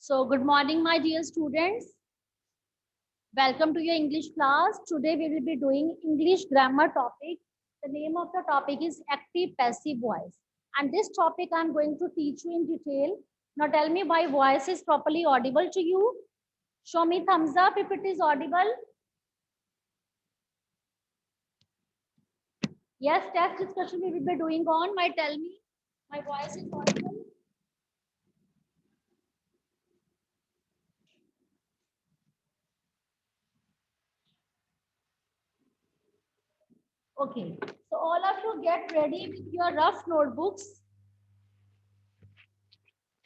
So, good morning, my dear students. Welcome to your English class. Today we will be doing English grammar topic. The name of the topic is active passive voice. And this topic I'm going to teach you in detail. Now tell me my voice is properly audible to you. Show me thumbs up if it is audible. Yes, test discussion we will be doing on. Tell me my voice is audible. Okay. So all of you get ready with your rough notebooks.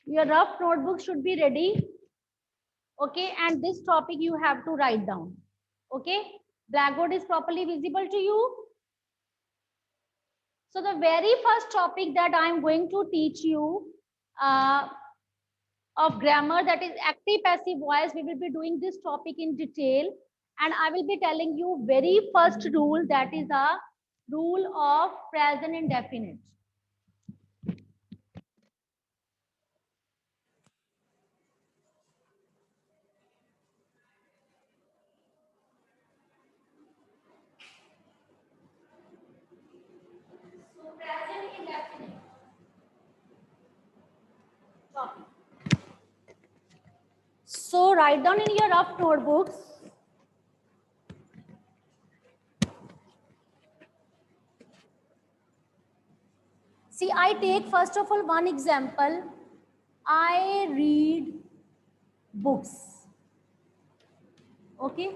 Your rough notebook should be ready. Okay, and this topic you have to write down. Okay, blackboard is properly visible to you. So the very first topic that I am going to teach you uh, of grammar, that is active passive voice. We will be doing this topic in detail, and I will be telling you very first rule, that is a rule of present indefinite. So present indefinite topic. So write down in your rough notebooks. See, I take first of all one example. I read books. Okay.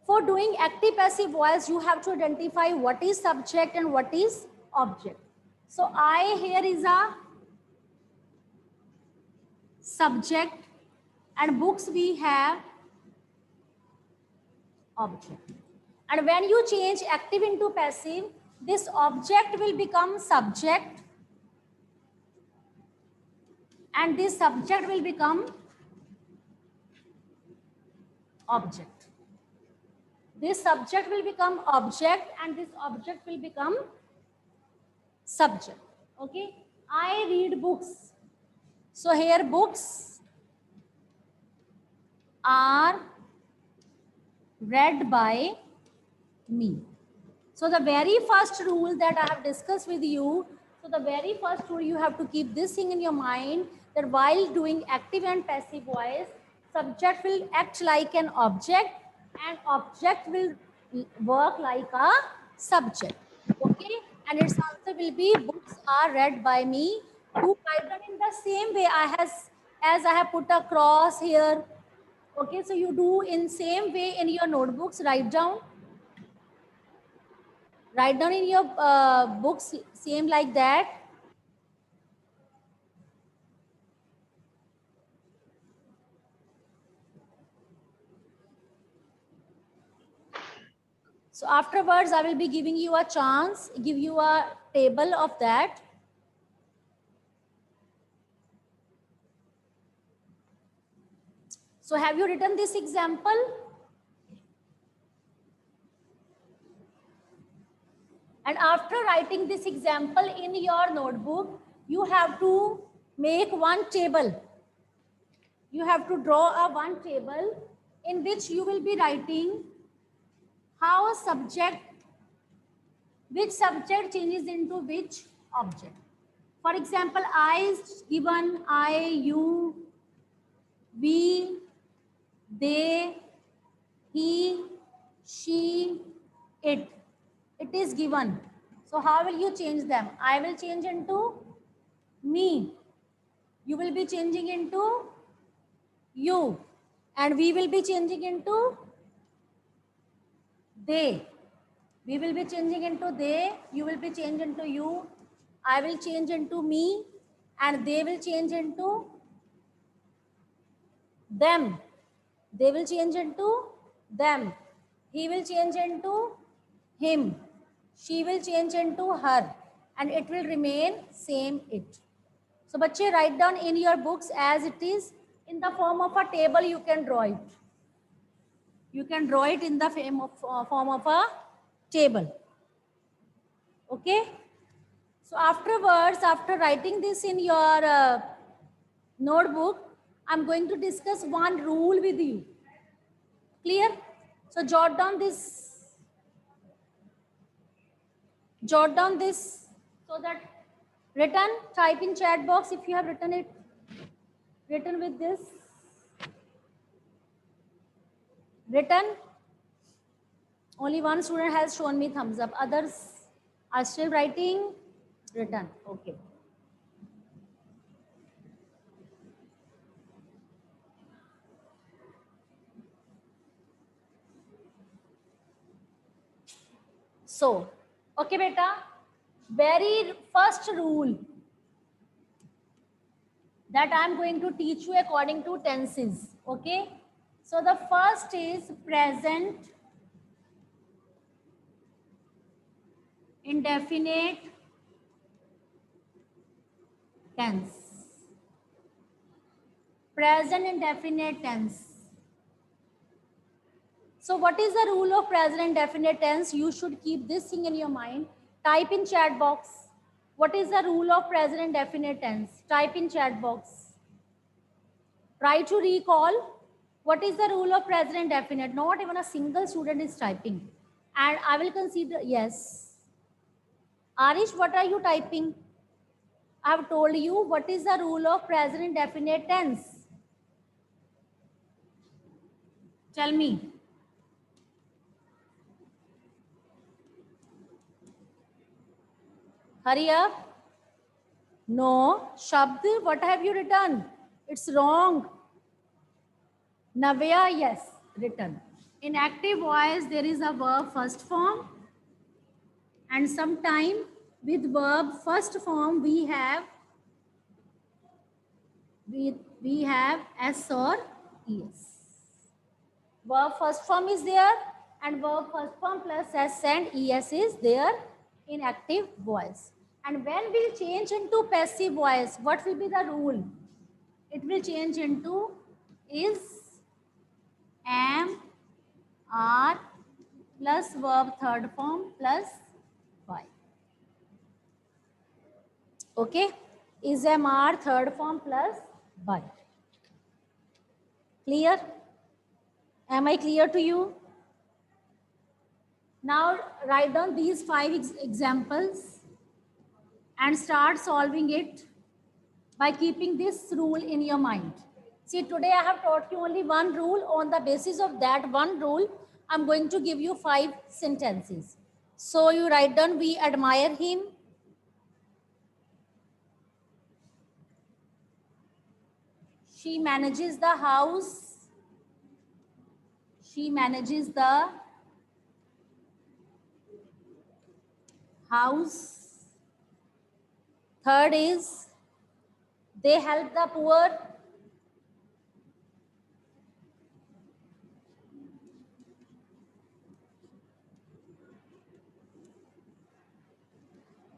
For doing active passive voice, you have to identify what is subject and what is object. So I here is a subject and books we have object. And when you change active into passive, this object will become subject and this subject will become object. This subject will become object and this object will become subject. Okay, I read books. So here books are read by me. So the very first rule that I have discussed with you, so the very first rule you have to keep this thing in your mind, that while doing active and passive voice, subject will act like an object and object will work like a subject. Okay, and its answer will be books are read by me. You write them in the same way as I have put a cross here. Okay, so you do in same way in your notebooks. Write down in your books same like that. So afterwards I will be giving you a chance, give you a table of that. So have you written this example? And after writing this example in your notebook, you have to make one table. You have to draw a one table in which you will be writing how a subject, which subject changes into which object. For example, I is given I, you, we, they, he, she, it. It is given. So how will you change them? I will change into me. You will be changing into you. And we will be changing into they. We will be changing into they. You will be changed into you. I will change into me. And they will change into them. They will change into them. He will change into him. She will change into her. And it will remain same it. So, bache, write down in your books as it is. In the form of a table, you can draw it. You can draw it in the form of a table. Okay. So, afterwards, after writing this in your notebook, I'm going to discuss one rule with you. Clear? So jot down this so that written, type in chat box if you have written it, written with this, written. Only one student has shown me thumbs up, others are still writing written. Okay. So, okay beta, very first rule that I am going to teach you according to tenses. Okay. So the first is present indefinite tense. Present indefinite tense. So what is the rule of present indefinite tense? You should keep this thing in your mind. Type in chat box. What is the rule of present indefinite tense? Type in chat box. Try to recall what is the rule of present indefinite. Not even a single student is typing. And I will consider, yes. Arish, what are you typing? I have told you what is the rule of present indefinite tense. Tell me. Hurry up. No. Shabd, what have you written? It's wrong. Navya, yes, written. In active voice, there is a verb first form. And sometime with verb first form, we have S or ES. Verb first form is there and verb first form plus S and ES is there in active voice. And when we change into passive voice, what will be the rule? It will change into is, am, are plus verb third form plus Y. Okay? Is, am, are third form plus Y. Clear? Am I clear to you? Now write down these 5 examples and start solving it by keeping this rule in your mind. See, today I have taught you only one rule. On the basis of that one rule, I'm going to give you 5 sentences. So you write down, we admire him. She manages the house. She manages the house. Third is, they help the poor.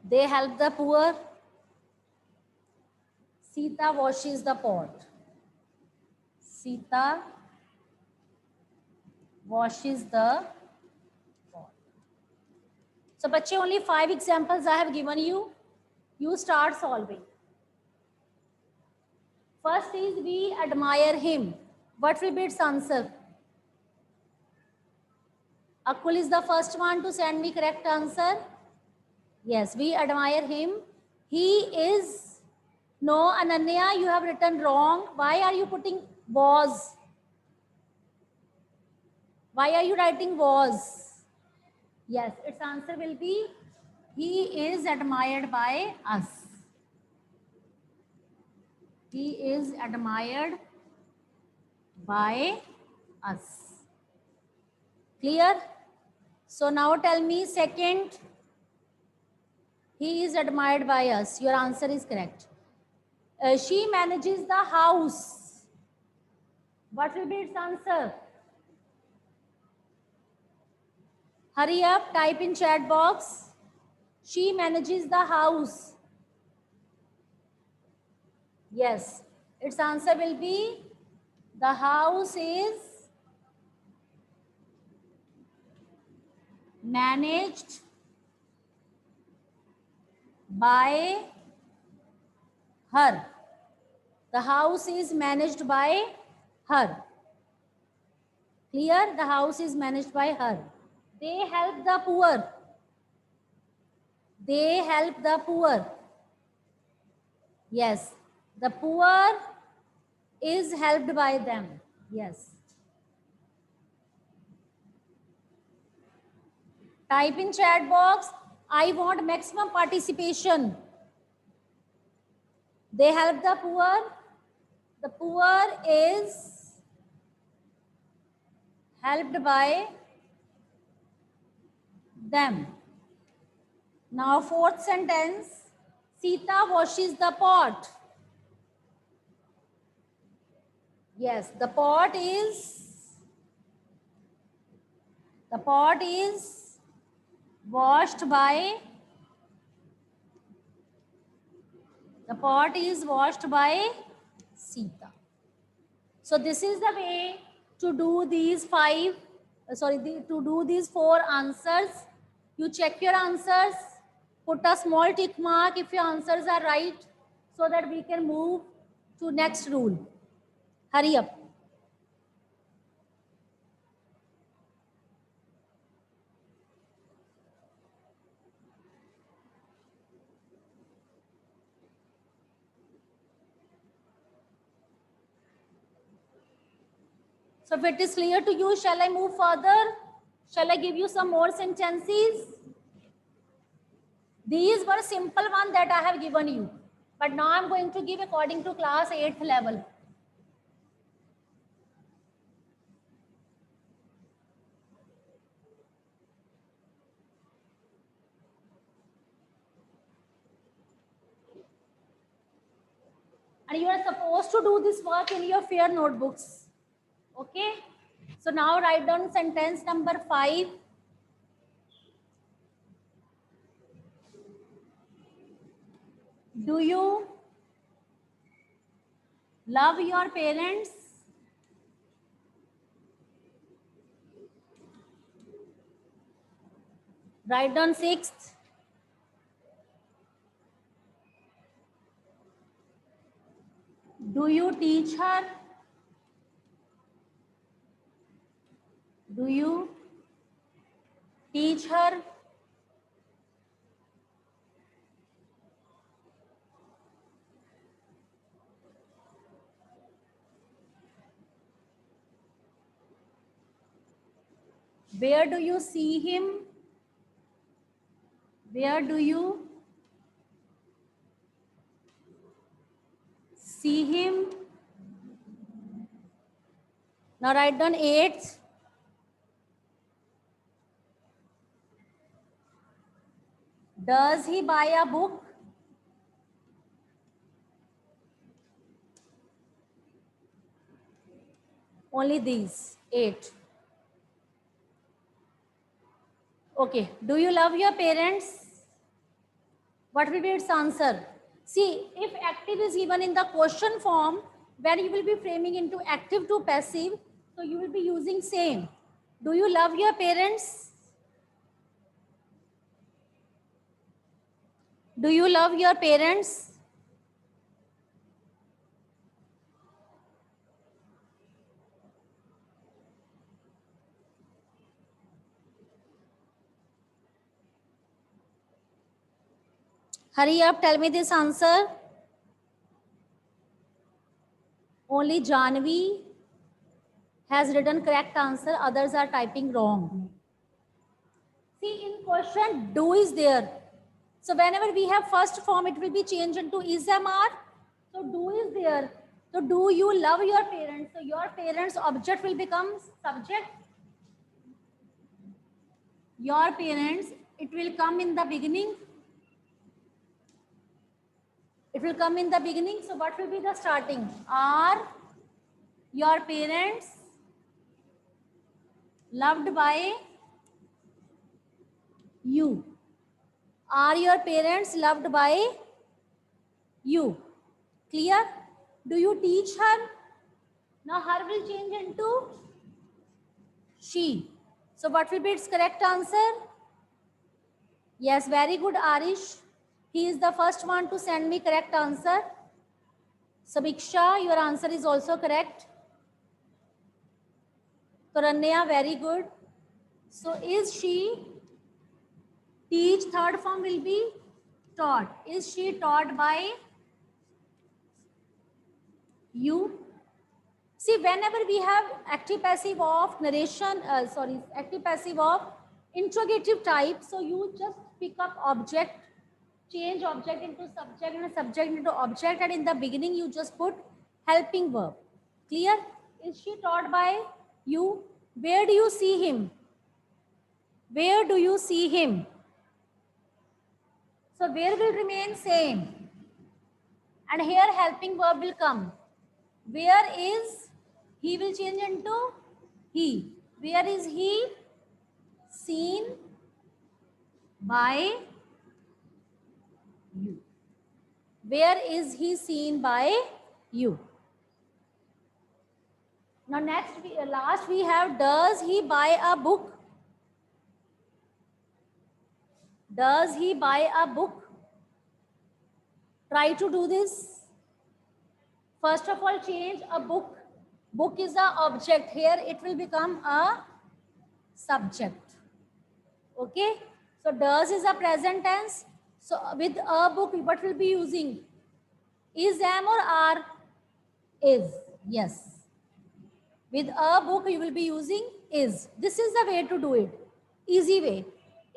They help the poor. Sita washes the pot. Sita washes the pot. So, bache, only 5 examples I have given you. You start solving. First is, we admire him. What will be its answer? Akul is the first one to send me correct answer. Yes, we admire him. He is, no, Ananya, you have written wrong. Why are you putting was? Why are you writing was? Yes, its answer will be, he is admired by us. He is admired by us. Clear? So now tell me second. He is admired by us. Your answer is correct. She manages the house. What will be its answer? Hurry up, type in chat box. She manages the house. Yes, its answer will be, the house is managed by her. The house is managed by her. Clear? The house is managed by her. They help the poor. They help the poor. Yes. The poor is helped by them. Yes. Type in chat box, I want maximum participation. They help the poor. The poor is helped by them. Now fourth sentence, Sita washes the pot. Yes, the pot is washed by Sita. So this is the way to do these to do these 4 answers. You check your answers, put a small tick mark if your answers are right, so that we can move to next rule. Hurry up. So if it is clear to you, shall I move further? Shall I give you some more sentences? These were simple ones that I have given you. But now I am going to give according to class 8th level. And you are supposed to do this work in your fair notebooks. Okay? So now write down sentence number 5. Do you love your parents? Write down 6th. Do you teach her? Do you teach her? Where do you see him? Where do you see him? Now write down 8th. Does he buy a book? Only these 8. Okay. Do you love your parents? What will be its answer? See, if active is given in the question form, when you will be framing into active to passive, so you will be using same. Do you love your parents? Do you love your parents? Hurry up, tell me this answer. Only Janvi has written correct answer, others are typing wrong. See, in question, do is there. So whenever we have first form, it will be changed into is MR. So do is there. So do you love your parents? So your parents object will become subject. Your parents, it will come in the beginning. It will come in the beginning. So what will be the starting? Are your parents loved by you? Are your parents loved by you? Clear? Do you teach her? Now her will change into she. So what will be its correct answer? Yes, very good, Arish. He is the first one to send me correct answer. Samiksha, your answer is also correct. Taranya, very good. So is she? Teach, third form will be taught. Is she taught by you? See, whenever we have active passive of narration, active passive of interrogative type, so you just pick up object, change object into subject and subject into object, and in the beginning you just put helping verb. Clear? Is she taught by you? Where do you see him? Where do you see him? So where will remain same, and here helping verb will come. Where is, he will change into he. Where is he seen by you? Where is he seen by you? Now next, last we have, does he buy a book? Does he buy a book? Try to do this. First of all, change a book. Book is a object. Here it will become a subject. Okay. So does is a present tense. So with a book, what will be using? Is, am or are? Is. Yes. With a book, you will be using is. This is the way to do it. Easy way.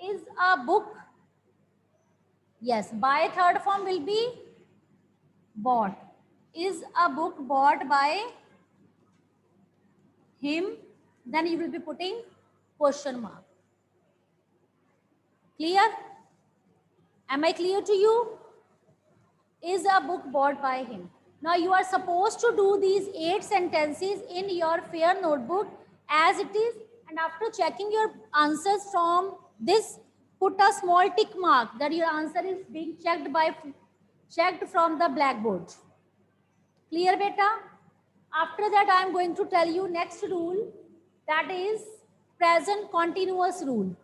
Is a book? Yes. By, third form will be bought. Is a book bought by him? Then you will be putting question mark. Clear? Am I clear to you? Is a book bought by him? Now you are supposed to do these 8 sentences in your fair notebook as it is, and after checking your answers from this, put a small tick mark that your answer is being checked from the blackboard. Clear, beta? After that, I am going to tell you next rule, that is present continuous rule.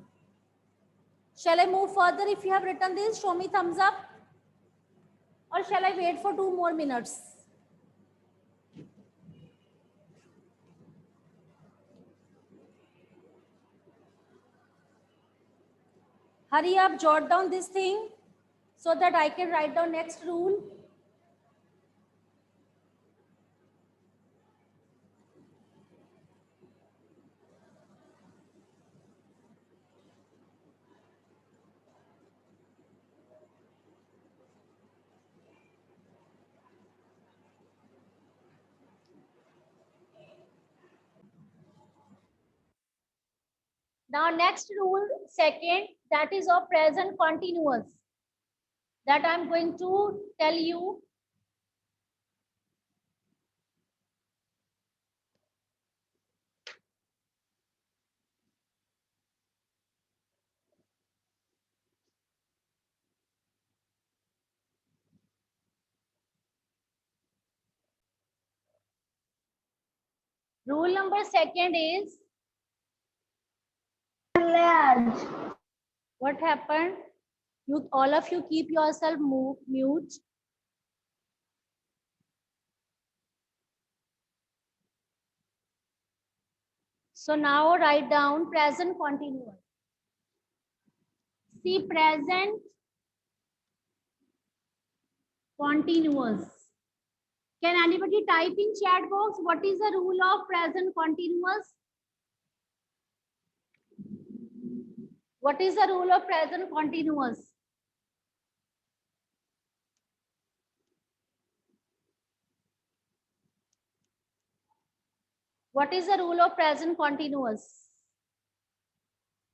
Shall I move further? If you have written this, show me thumbs up. Or shall I wait for 2 more minutes? Hurry up, jot down this thing so that I can write down next rule. Now next rule, second, that is of present continuous, that I'm going to tell you. Rule number second is, what happened? You all of you keep yourself mute. So now write down present continuous. See, present continuous. Can anybody type in chat box what is the rule of present continuous? What is the rule of present continuous? What is the rule of present continuous?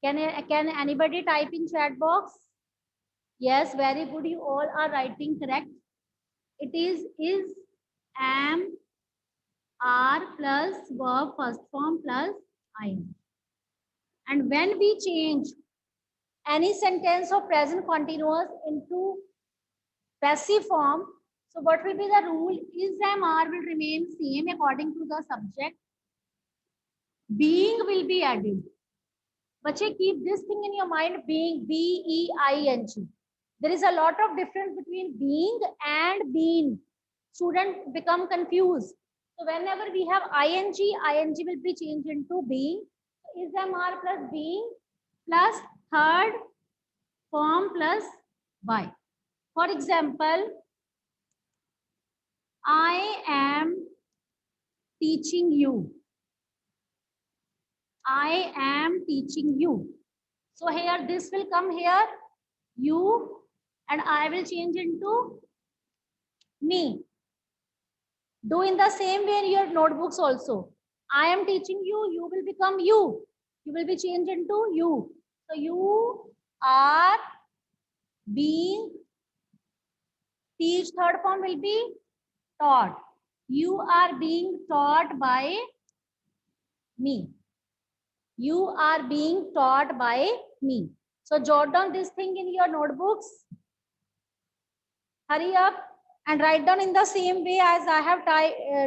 Can anybody type in chat box? Yes, very good. You all are writing correct. It is, am, are plus verb first form plus ing. And when we change any sentence of present continuous into passive form, so what will be the rule? Is, am, are will remain same according to the subject. Being will be added. Bache, keep this thing in your mind, being, B-E-I-N-G. There is a lot of difference between being and being. student become confused. So whenever we have ing, ing will be changed into being. So is MR plus being plus third form plus by. For example, I am teaching you. I am teaching you. So here this will come here, you, and I will change into me. Do in the same way in your notebooks also. I am teaching you, you will become you. You will be changed into you. So you are being, teach third form will be taught. You are being taught by me. You are being taught by me. So jot down this thing in your notebooks. Hurry up and write down in the same way as I have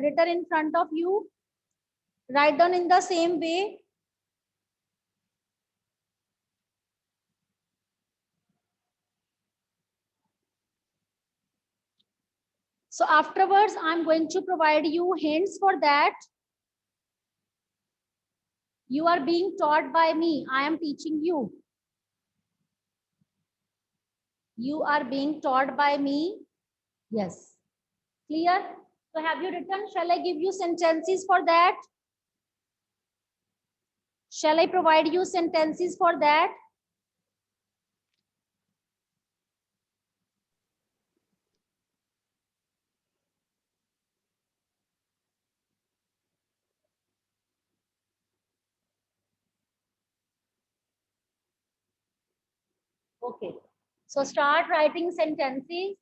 written in front of you. Write down in the same way. So afterwards, I'm going to provide you hints for that. You are being taught by me. I am teaching you. You are being taught by me. Yes. Clear? So have you written? Shall I give you sentences for that? Shall I provide you sentences for that? Okay. So start writing sentences.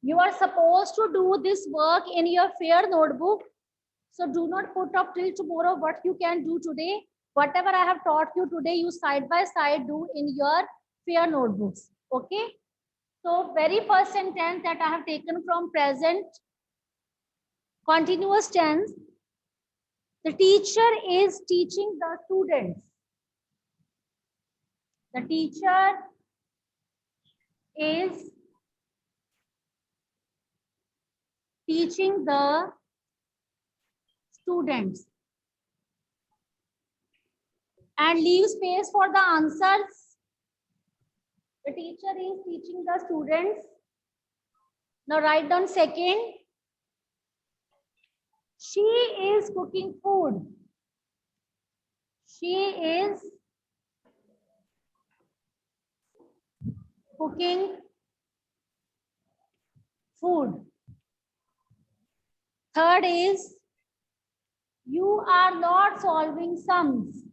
You are supposed to do this work in your fair notebook. So do not put off till tomorrow what you can do today. Whatever I have taught you today, you side by side do in your fair notebooks. Okay. So very first sentence that I have taken from present continuous tense. The teacher is teaching the students. The teacher is teaching the students. And leave space for the answers. The teacher is teaching the students. Now write down second. She is cooking food. She is cooking food. Third is, you are not solving sums.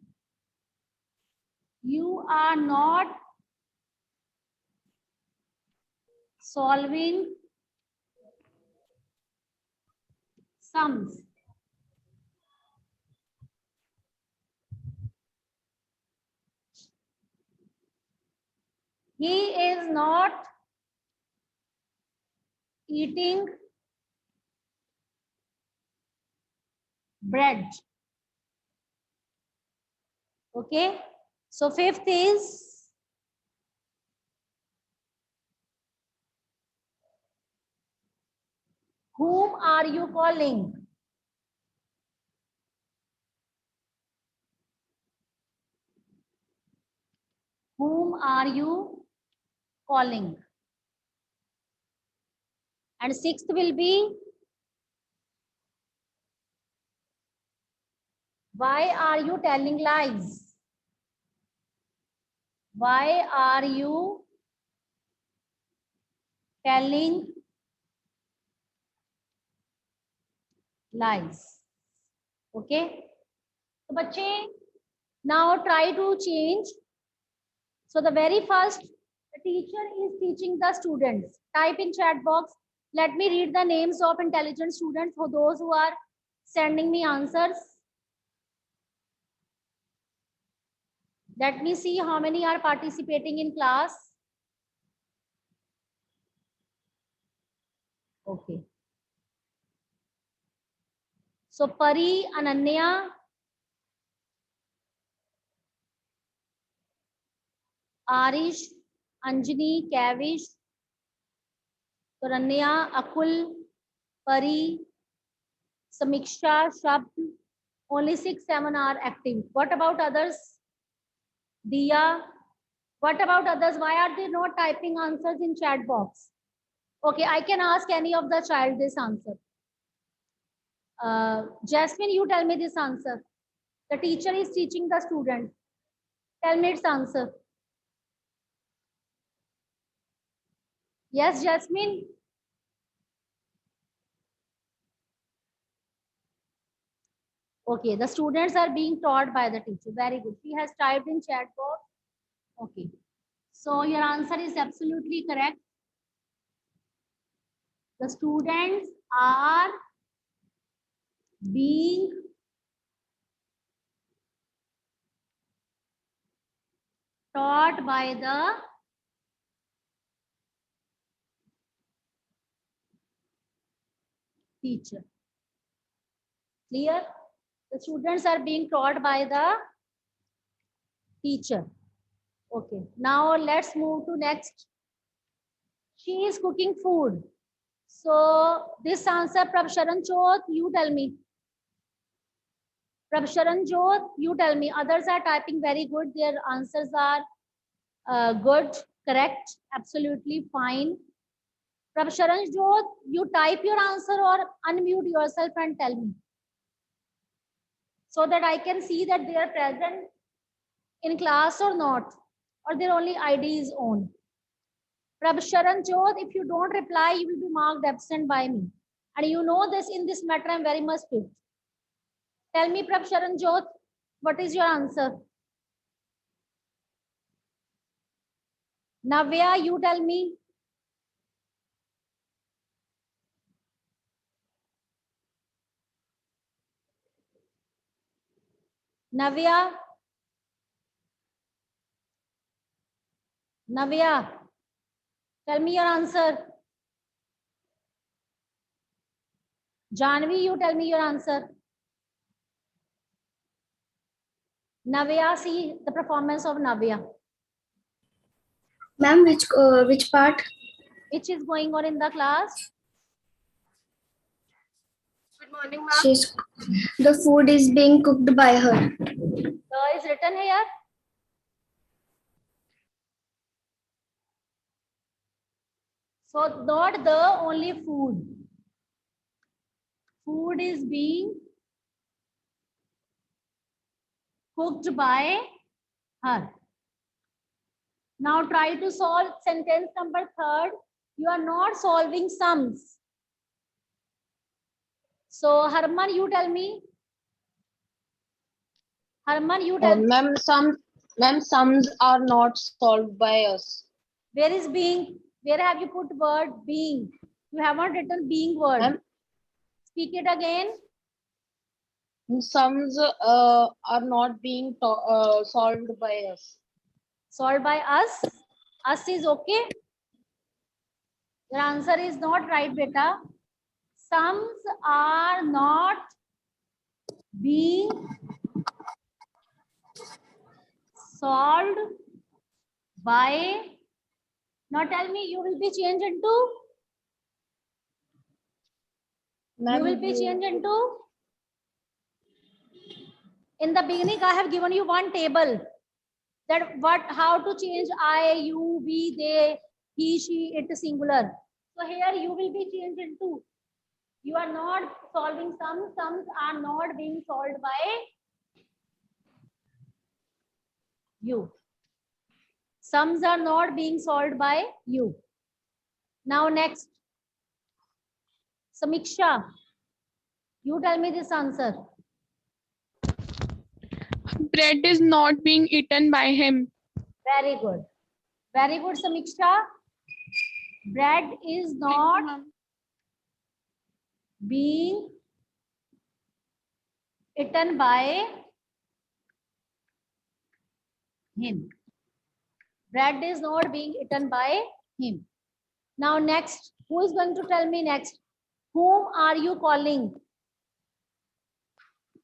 You are not solving sums. He is not eating bread. Okay. So fifth is, whom are you calling? Whom are you calling? And sixth will be, why are you telling lies? Why are you telling lies? Okay. So बच्चे, now try to change. So the very first, the teacher is teaching the students. Type in chat box. Let me read the names of intelligent students for those who are sending me answers. Let me see how many are participating in class. Okay. So Pari, Ananya, Arish, Anjani, Kavish, Taranya, Akul, Pari, Samiksha, Shabd. Only 6-7 are active. What about others? Diya. What about others? Why are they not typing answers in chat box? Okay, I can ask any of the child this answer. Jasmine, you tell me this answer. The teacher is teaching the student. Tell me its answer. Yes, Jasmine. Okay, the students are being taught by the teacher. Very good. She has typed in chat box. Okay. So your answer is absolutely correct. The students are being taught by the teacher. Clear? The students are being taught by the teacher. Okay. Now let's move to next. She is cooking food. So this answer, Prabsharan Chot, you tell me. Prabsharan Jot, you tell me. Others are typing very good. Their answers are good, correct, absolutely fine. Prabsharan Jot, you type your answer or unmute yourself and tell me, so that I can see that they are present in class or not, or their only ID is on. Prabsharan Jot, if you don't reply, you will be marked absent by me. And you know this, in this matter, I'm very much strict. Tell me, Prabsharan Jot, what is your answer? Navya, you tell me. Navya. Navya, tell me your answer. Janvi, you tell me your answer. Navya, see the performance of Navya. Ma'am, which part? Which is going on in the class? Good morning, ma'am. The food is being cooked by her. The is written here. So not the only food. Food is being cooked by her. Now try to solve sentence number 3. You are not solving sums. So Harman, you tell me. Harman, you tell me. Ma'am, sums are not solved by us. Where is being? Where have you put word being? You haven't written being word. Speak it again. Sums are not being solved by us. Solved by us. Us is okay. Your answer is not right, beta. Sums are not being solved by. Now tell me, you will be changed into. You will be changed into. In the beginning, I have given you one table. That how to change I, you, we, they, he, she, it singular. So here you will be changed into. You are not solving sums. Sums are not being solved by you. Sums are not being solved by you. Now next. Samiksha, you tell me this answer. Bread is not being eaten by him. Very good. Very good, Samiksha. Bread is not being eaten by him. Bread is not being eaten by him. Now next, who is going to tell me next? Whom are you calling?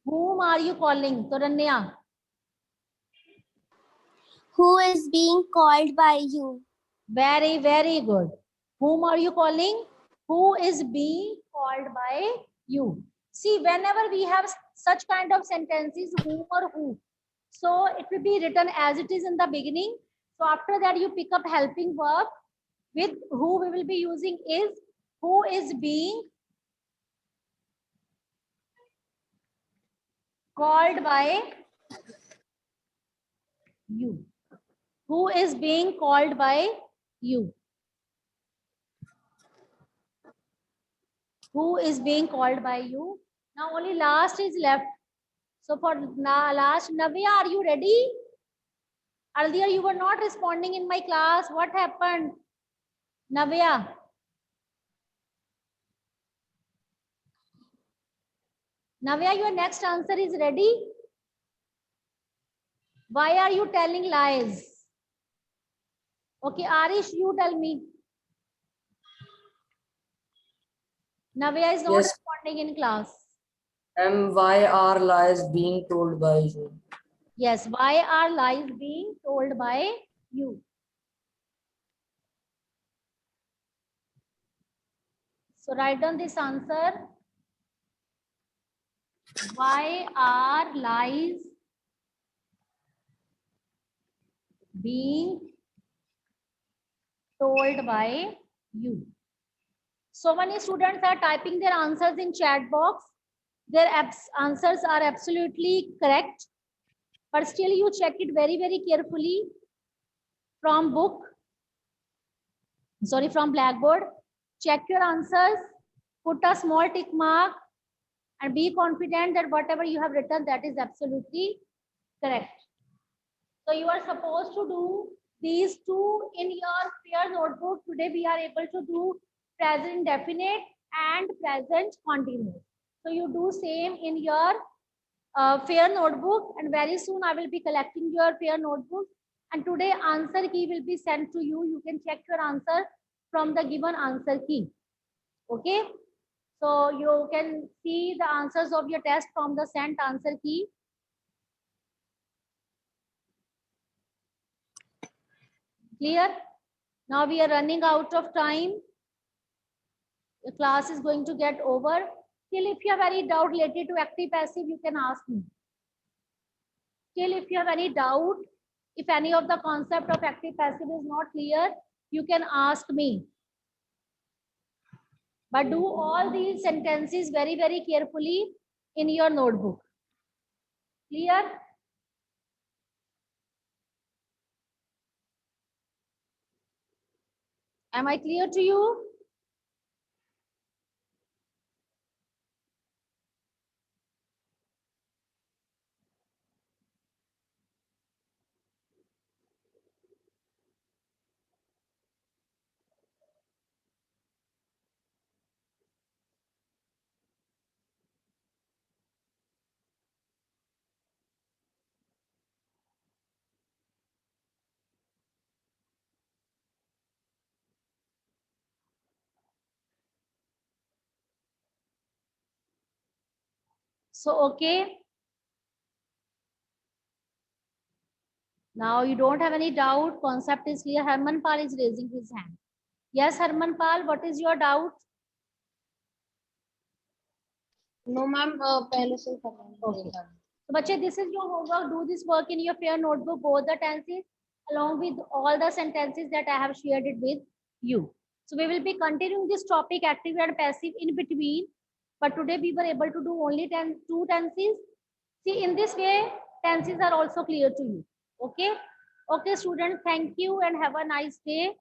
Whom are you calling? Toranya. Who is being called by you? Very, very good. Whom are you calling? Who is being called by you? See, whenever we have such kind of sentences, whom or who, so it will be written as it is in the beginning. So after that, you pick up helping verb with who we will be using is who is being called by you. Who is being called by you? Who is being called by you? Now only last is left. So for last, Navya, are you ready? Earlier you were not responding in my class. What happened? Navya. Navya, your next answer is ready. Why are you telling lies? Okay, Arish, you tell me. Navya is not Yes. responding in class. Why are lies being told by you? Yes, why are lies being told by you? So write down this answer. Why are lies being told by you? So many students are typing their answers in chat box. Their answers are absolutely correct, but still you check it very, very carefully from book, sorry, from Blackboard. Check your answers, put a small tick mark, and be confident that whatever you have written, that is absolutely correct. So you are supposed to do these two in your peer notebook. Today we are able to do present indefinite and present continuous. So you do same in your fair notebook, and very soon I will be collecting your fair notebook. And today answer key will be sent to you. You can check your answer from the given answer key. Okay. So you can see the answers of your test from the sent answer key. Clear? Now we are running out of time. The class is going to get over. Still, if you have any doubt related to active passive, you can ask me. Still, if you have any doubt, if any of the concept of active passive is not clear, you can ask me. But do all these sentences very, very carefully in your notebook. Clear? Am I clear to you? So, okay. Now you don't have any doubt. Concept is clear. Harman Pal is raising his hand. Yes, Harman Pal, what is your doubt? No, ma'am. पहले से कर रहे हैं. Okay. So, bache, this is your homework. Do this work in your fair notebook, both the tenses, along with all the sentences that I have shared it with you. So, we will be continuing this topic, active and passive, in between. But today we were able to do only two tenses. See, in this way, tenses are also clear to you. Okay. Okay, students, thank you and have a nice day.